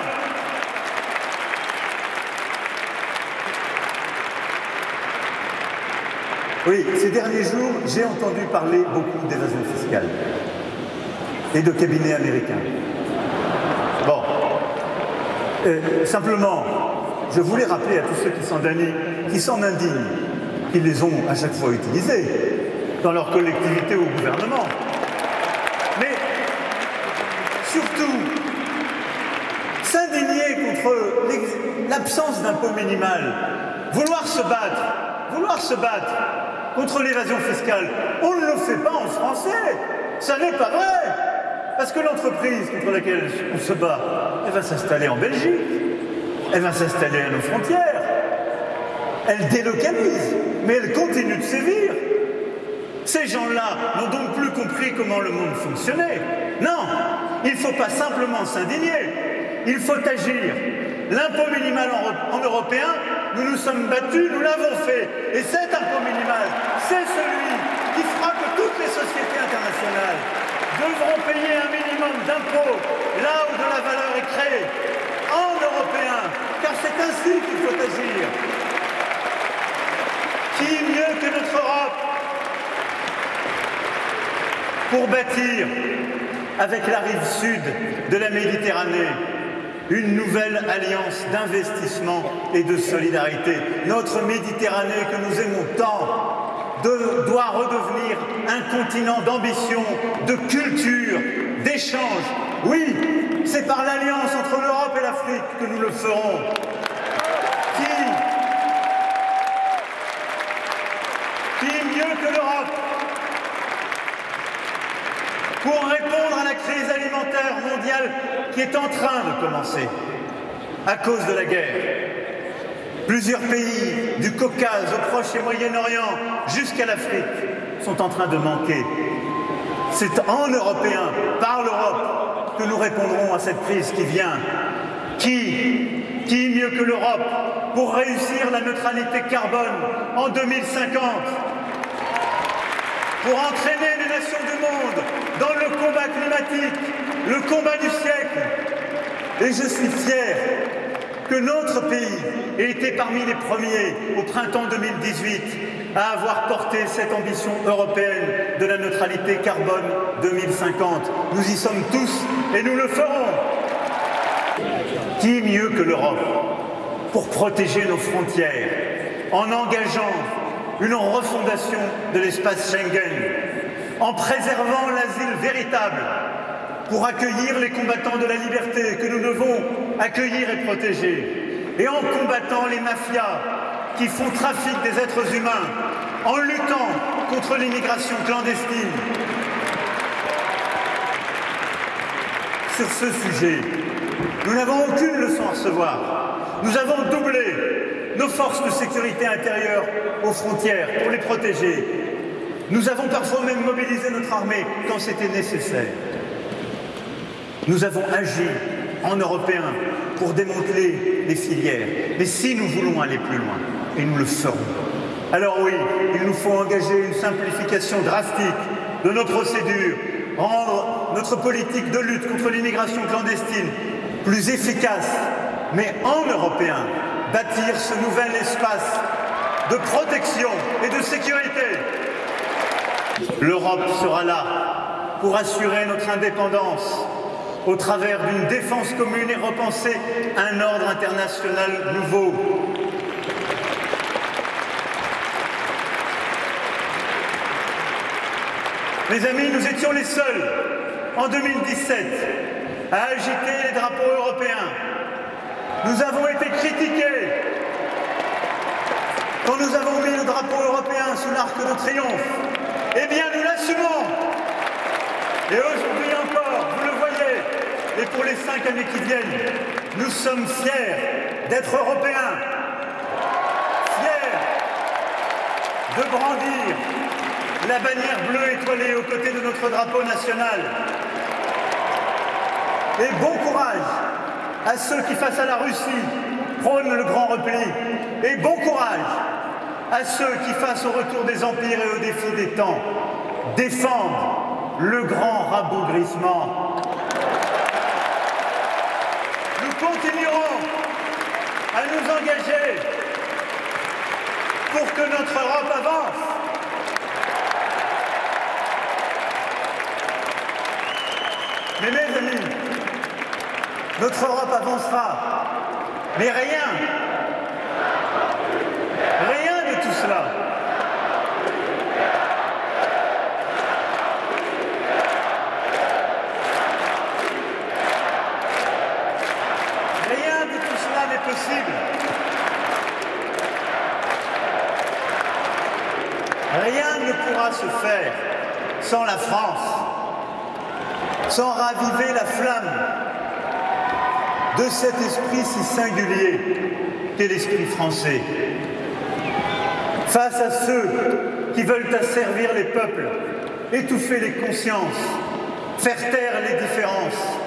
S1: Oui, ces derniers jours, j'ai entendu parler beaucoup d'évasion fiscale et de cabinets américains. Bon. Simplement, je voulais rappeler à tous ceux qui s'en indignent, qu'ils les ont à chaque fois utilisés dans leur collectivité ou gouvernement. Mais surtout, s'indigner contre l'absence d'impôt minimal, vouloir se battre contre l'évasion fiscale, on ne le fait pas en français. Ça n'est pas vrai. Parce que l'entreprise contre laquelle on se bat, elle va s'installer en Belgique, elle va s'installer à nos frontières, elle délocalise, mais elle continue de sévir. Ces gens-là n'ont donc plus compris comment le monde fonctionnait. Non, il ne faut pas simplement s'indigner, il faut agir. L'impôt minimal en européen, nous nous sommes battus, nous l'avons fait. Et cet impôt minimal, c'est celui qui fera que toutes les sociétés internationales devront payer un minimum d'impôts là où de la valeur est créée, en européen, car c'est ainsi qu'il faut agir. Qui mieux que notre Europe pour bâtir, avec la rive sud de la Méditerranée, une nouvelle alliance d'investissement et de solidarité. Notre Méditerranée que nous aimons tant doit redevenir un continent d'ambition, de culture, d'échange. Oui, c'est par l'alliance entre l'Europe et l'Afrique que nous le ferons. Qui mieux que l'Europe pour répondre à la crise alimentaire mondiale qui est en train de commencer à cause de la guerre. Plusieurs pays, du Caucase au Proche et Moyen-Orient jusqu'à l'Afrique, sont en train de manquer. C'est en Européens, par l'Europe, que nous répondrons à cette crise qui vient. Qui mieux que l'Europe pour réussir la neutralité carbone en 2050, pour entraîner les nations du monde dans le combat climatique, le combat du siècle. Et je suis fier que notre pays ait été parmi les premiers au printemps 2018 à avoir porté cette ambition européenne de la neutralité carbone 2050. Nous y sommes tous et nous le ferons. Qui mieux que l'Europe pour protéger nos frontières en engageant une refondation de l'espace Schengen, en préservant l'asile véritable pour accueillir les combattants de la liberté que nous devons accueillir et protéger, et en combattant les mafias qui font trafic des êtres humains, en luttant contre l'immigration clandestine. Sur ce sujet, nous n'avons aucune leçon à recevoir. Nous avons doublé nos forces de sécurité intérieure aux frontières pour les protéger. Nous avons parfois même mobilisé notre armée quand c'était nécessaire. Nous avons agi en Européens pour démanteler les filières. Mais si nous voulons aller plus loin, et nous le ferons, alors oui, il nous faut engager une simplification drastique de nos procédures, rendre notre politique de lutte contre l'immigration clandestine plus efficace, mais en Européens, bâtir ce nouvel espace de protection et de sécurité. L'Europe sera là pour assurer notre indépendance au travers d'une défense commune et repenser un ordre international nouveau. Mes amis, nous étions les seuls, en 2017, à agiter les drapeaux européens. Nous avons été critiqués quand nous avons mis le drapeau européen sous l'Arc de Triomphe. Eh bien, nous l'assumons. Et aujourd'hui encore, vous le voyez, et pour les 5 années qui viennent, nous sommes fiers d'être européens, fiers de brandir la bannière bleue étoilée aux côtés de notre drapeau national. Et bon courage à ceux qui, face à la Russie, prônent le grand repli. Et bon courage à ceux qui, face au retour des empires et au défi des temps, défendent le grand rabougrissement. Nous continuerons à nous engager pour que notre Europe avance. Mais mes amis, notre Europe avancera, mais rien de tout cela. Rien de tout cela n'est possible. Rien ne pourra se faire sans la France, sans raviver la flamme de cet esprit si singulier qu'est l'esprit français. Face à ceux qui veulent asservir les peuples, étouffer les consciences, faire taire les différences,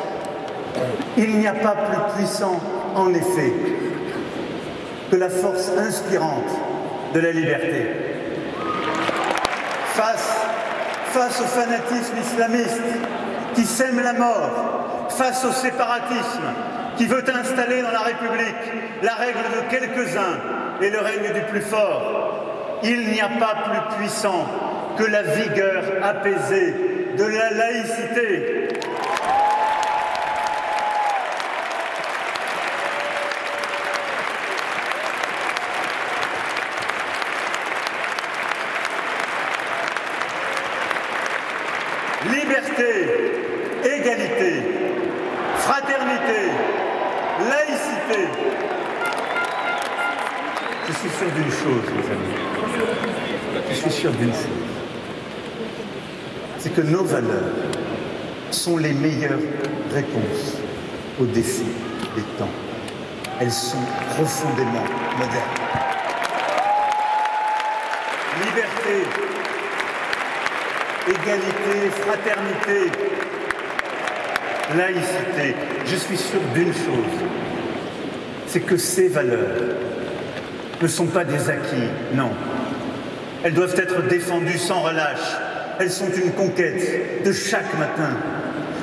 S1: il n'y a pas plus puissant, en effet, que la force inspirante de la liberté. Face au fanatisme islamiste qui sème la mort, face au séparatisme qui veut installer dans la République la règle de quelques-uns et le règne du plus fort, il n'y a pas plus puissant que la vigueur apaisée de la laïcité. Liberté, égalité, fraternité, laïcité. Je suis sûr d'une chose, mes amis. Je suis sûr d'une chose. C'est que nos valeurs sont les meilleures réponses aux défis des temps. Elles sont profondément modernes. Liberté, égalité, fraternité, laïcité. Je suis sûr d'une chose, c'est que ces valeurs ne sont pas des acquis, non. Elles doivent être défendues sans relâche. Elles sont une conquête de chaque matin.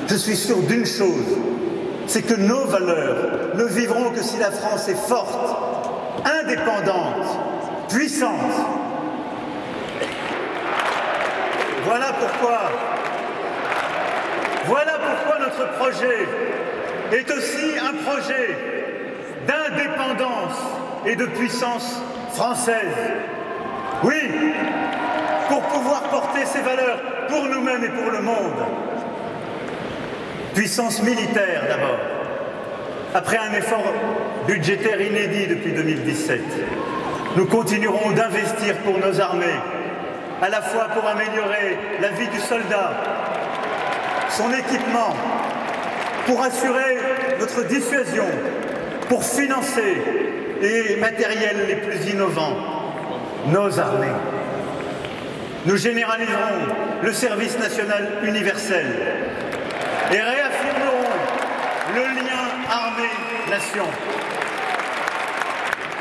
S1: Je suis sûr d'une chose, c'est que nos valeurs ne vivront que si la France est forte, indépendante, puissante. Voilà pourquoi notre projet est aussi un projet d'indépendance et de puissance française. Oui, pour pouvoir porter ces valeurs pour nous-mêmes et pour le monde. Puissance militaire d'abord. Après un effort budgétaire inédit depuis 2017, nous continuerons d'investir pour nos armées, à la fois pour améliorer la vie du soldat, son équipement, pour assurer notre dissuasion, pour financer les matériels les plus innovants, nos armées. Nous généraliserons le service national universel et réaffirmerons le lien armée-nation.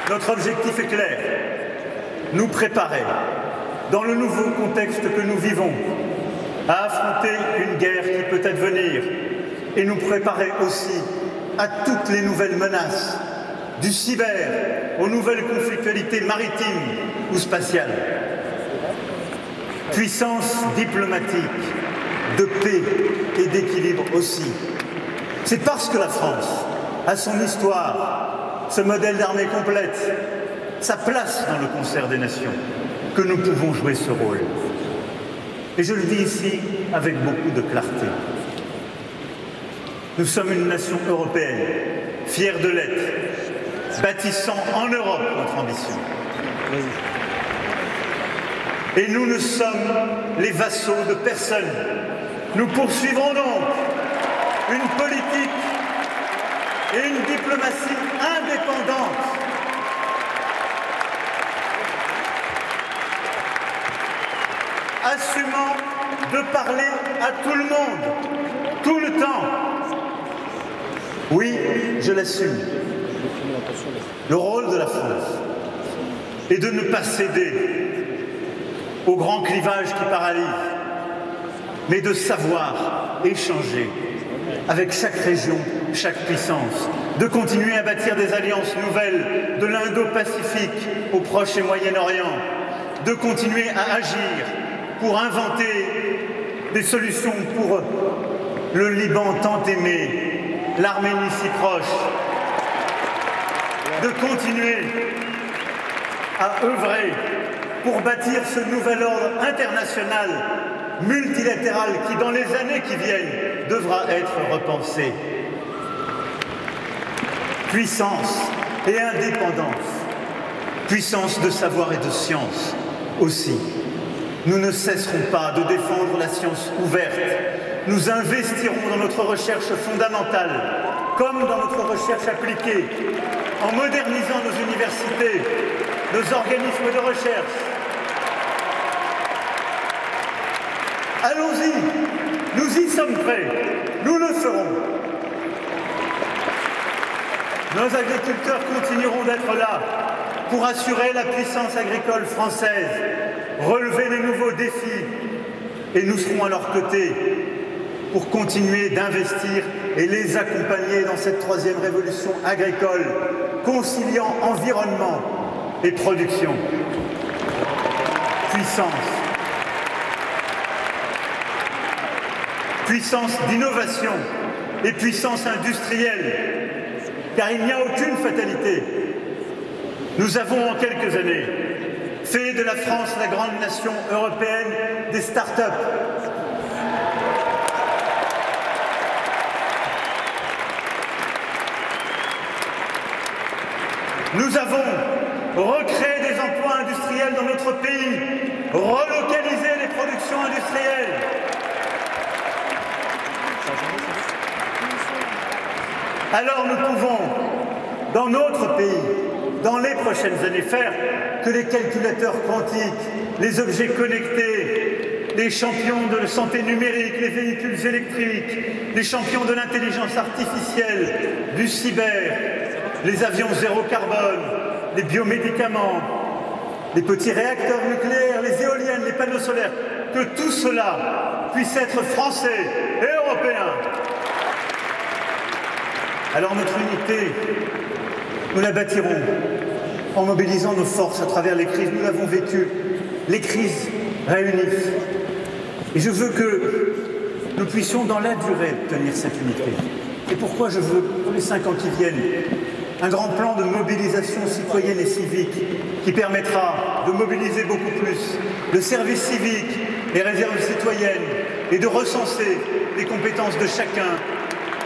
S1: Notre objectif est clair, nous préparer dans le nouveau contexte que nous vivons à affronter une guerre qui peut advenir et nous préparer aussi à toutes les nouvelles menaces, du cyber aux nouvelles conflictualités maritimes ou spatiales. Puissance diplomatique, de paix et d'équilibre aussi. C'est parce que la France a son histoire, ce modèle d'armée complète, sa place dans le concert des nations, que nous pouvons jouer ce rôle. Et je le dis ici avec beaucoup de clarté. Nous sommes une nation européenne, fière de l'être, bâtissant en Europe notre ambition. Et nous ne sommes les vassaux de personne. Nous poursuivrons donc une politique et une diplomatie indépendante, assumant de parler à tout le monde, tout le temps. Oui, je l'assume. Le rôle de la France est de ne pas céder au grand clivage qui paralyse, mais de savoir échanger avec chaque région, chaque puissance, de continuer à bâtir des alliances nouvelles de l'Indo-Pacifique au Proche et Moyen-Orient, de continuer à agir pour inventer des solutions pour le Liban tant aimé, l'Arménie si proche, de continuer à œuvrer pour bâtir ce nouvel ordre international multilatéral qui, dans les années qui viennent, devra être repensé. Puissance et indépendance, puissance de savoir et de science aussi. Nous ne cesserons pas de défendre la science ouverte. Nous investirons dans notre recherche fondamentale, comme dans notre recherche appliquée, en modernisant nos universités, nos organismes de recherche. Allons-y, nous y sommes prêts, nous le ferons. Nos agriculteurs continueront d'être là pour assurer la puissance agricole française, relever les nouveaux défis, et nous serons à leur côté pour continuer d'investir et les accompagner dans cette troisième révolution agricole, conciliant environnement et production. Puissance d'innovation et puissance industrielle, car il n'y a aucune fatalité. Nous avons en quelques années fait de la France la grande nation européenne des start-up. Nous avons recréé des emplois industriels dans notre pays, relocalisé les productions industrielles. Alors nous pouvons, dans notre pays, dans les prochaines années, faire que les calculateurs quantiques, les objets connectés, les champions de la santé numérique, les véhicules électriques, les champions de l'intelligence artificielle, du cyber, les avions zéro carbone, les biomédicaments, les petits réacteurs nucléaires, les éoliennes, les panneaux solaires, que tout cela puisse être français et européen. Alors notre unité, nous la bâtirons en mobilisant nos forces à travers les crises. Nous l'avons vécu. Les crises réunissent. Et je veux que nous puissions dans la durée tenir cette unité. Et pourquoi je veux, pour les 5 ans qui viennent, un grand plan de mobilisation citoyenne et civique qui permettra de mobiliser beaucoup plus le service civique, les réserves citoyennes et de recenser les compétences de chacun,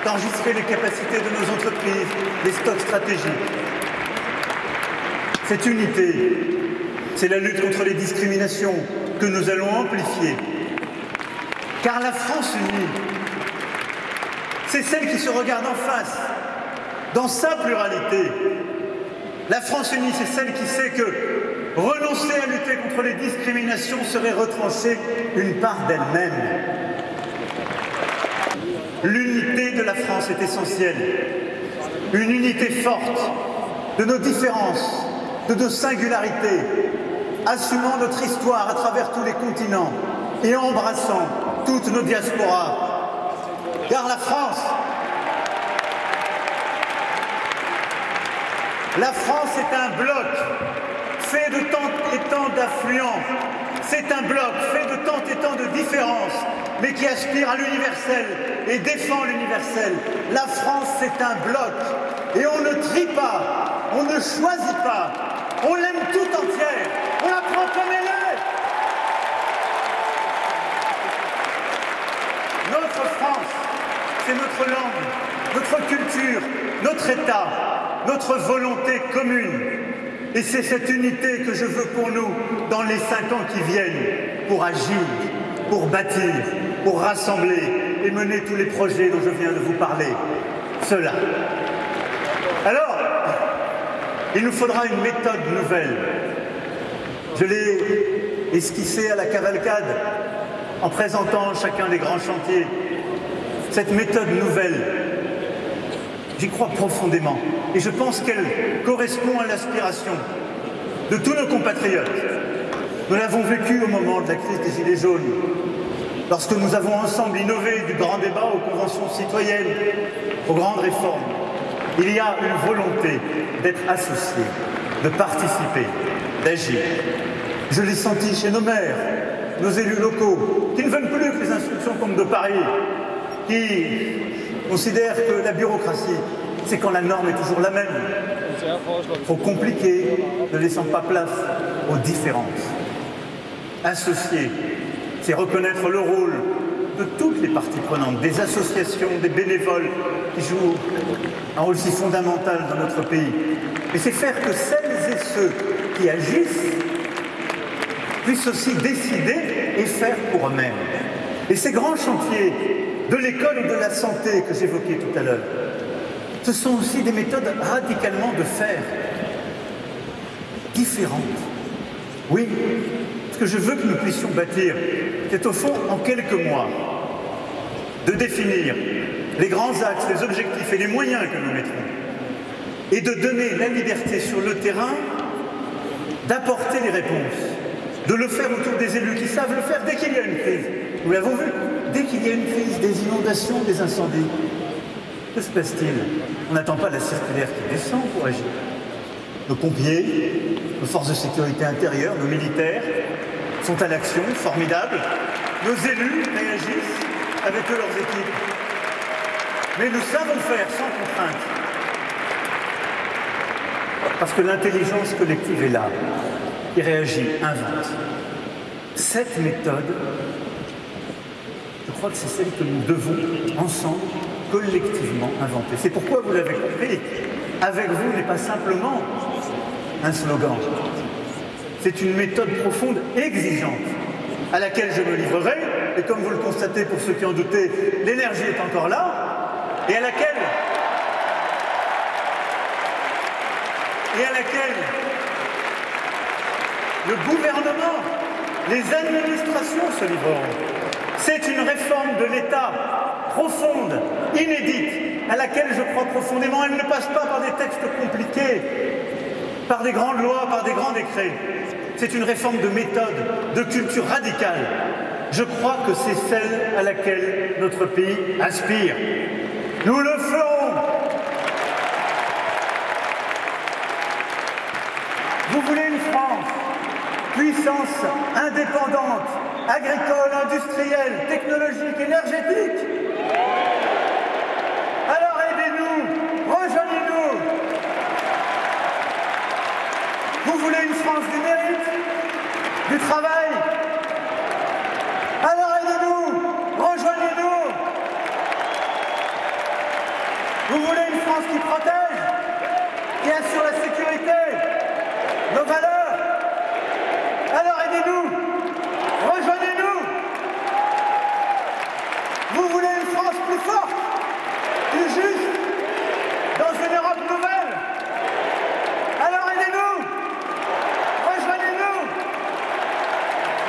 S1: d'enregistrer les capacités de nos entreprises, les stocks stratégiques. Cette unité, c'est la lutte contre les discriminations que nous allons amplifier. Car la France unie, c'est celle qui se regarde en face, dans sa pluralité. La France unie, c'est celle qui sait que renoncer à lutter contre les discriminations serait retrancher une part d'elle-même. L'unité de la France est essentielle. Une unité forte de nos différences, de nos singularités, assumant notre histoire à travers tous les continents et embrassant toutes nos diasporas. Car la France est un bloc fait de tant et tant d'affluents. C'est un bloc fait de tant et tant de différences, mais qui aspire à l'universel et défend l'universel. La France, c'est un bloc. Et on ne trie pas, on ne choisit pas. On l'aime tout entière. On la prend comme elle est. Notre France, c'est notre langue, notre culture, notre État, notre volonté commune. Et c'est cette unité que je veux pour nous dans les 5 ans qui viennent, pour agir, pour bâtir, pour rassembler et mener tous les projets dont je viens de vous parler. Cela. Alors, il nous faudra une méthode nouvelle. Je l'ai esquissée à la cavalcade en présentant chacun des grands chantiers. Cette méthode nouvelle, j'y crois profondément et je pense qu'elle correspond à l'aspiration de tous nos compatriotes. Nous l'avons vécu au moment de la crise des Gilets jaunes, lorsque nous avons ensemble innové du grand débat aux conventions citoyennes, aux grandes réformes. Il y a une volonté d'être associé, de participer, d'agir. Je l'ai senti chez nos maires, nos élus locaux, qui ne veulent plus que les instructions tombent de Paris, qui considèrent que la bureaucratie, c'est quand la norme est toujours la même, trop compliquée, ne laissant pas place aux différences. Associer, c'est reconnaître le rôle de toutes les parties prenantes, des associations, des bénévoles qui jouent un rôle si fondamental dans notre pays. Et c'est faire que celles et ceux qui agissent puissent aussi décider et faire pour eux-mêmes. Et ces grands chantiers de l'école ou de la santé que j'évoquais tout à l'heure, ce sont aussi des méthodes radicalement de faire, différentes. Oui, ce que je veux que nous puissions bâtir, c'est au fond, en quelques mois, de définir les grands axes, les objectifs et les moyens que nous mettrons, et de donner la liberté sur le terrain d'apporter les réponses, de le faire autour des élus qui savent le faire dès qu'il y a une crise. Nous l'avons vu, dès qu'il y a une crise, des inondations, des incendies. Que se passe-t-il? On n'attend pas la circulaire qui descend pour agir. Nos pompiers, nos forces de sécurité intérieure, nos militaires sont à l'action, formidables. Nos élus réagissent avec eux leurs équipes. Mais nous savons faire sans contrainte. Parce que l'intelligence collective est là. Il réagit, invente. Cette méthode, je crois que c'est celle que nous devons, ensemble, collectivement inventer. C'est pourquoi, vous l'avez compris, avec vous n'est pas simplement un slogan. C'est une méthode profonde, exigeante, à laquelle je me livrerai, et comme vous le constatez pour ceux qui en doutaient, l'énergie est encore là, et à laquelle le gouvernement, les administrations se livreront. C'est une réforme de l'État profonde, inédite, à laquelle je crois profondément. Elle ne passe pas par des textes compliqués, par des grandes lois, par des grands décrets. C'est une réforme de méthode, de culture radicale. Je crois que c'est celle à laquelle notre pays aspire. Nous le ferons. Vous voulez une France, puissance indépendante, agricole, industrielle, technologique, énergétique? Alors aidez-nous, rejoignez-nous. Vous voulez une France du mérite, du travail? Alors aidez-nous, rejoignez-nous. Vous voulez une France qui protège, qui assure la sécurité, nos valeurs? Alors aidez-nous, rejoignez-nous. Vous voulez une France plus forte, plus juste, dans une Europe nouvelle? Alors aidez-nous, rejoignez-nous.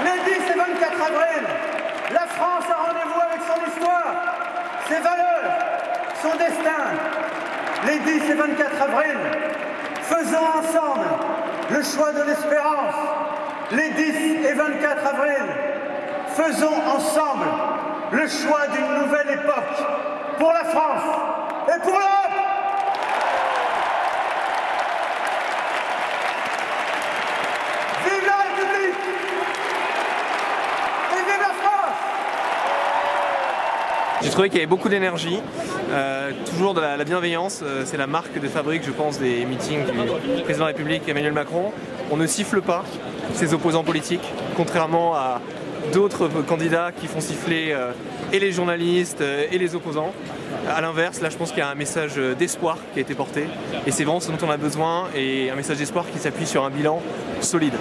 S1: Les 10 et 24 avril, la France a rendez-vous avec son histoire, ses valeurs, son destin. Les 10 et 24 avril, faisons ensemble le choix de l'espérance. Les 10 et 24 avril, faisons ensemble le choix d'une nouvelle époque pour la France et pour l'Europe. Vive la République et vive la France!
S2: J'ai trouvé qu'il y avait beaucoup d'énergie, toujours de la bienveillance. C'est la marque de fabrique, je pense, des meetings du président de la République Emmanuel Macron. On ne siffle pas ses opposants politiques, contrairement à d'autres candidats qui font siffler et les journalistes et les opposants. À l'inverse, là je pense qu'il y a un message d'espoir qui a été porté et c'est vraiment ce dont on a besoin, et un message d'espoir qui s'appuie sur un bilan solide.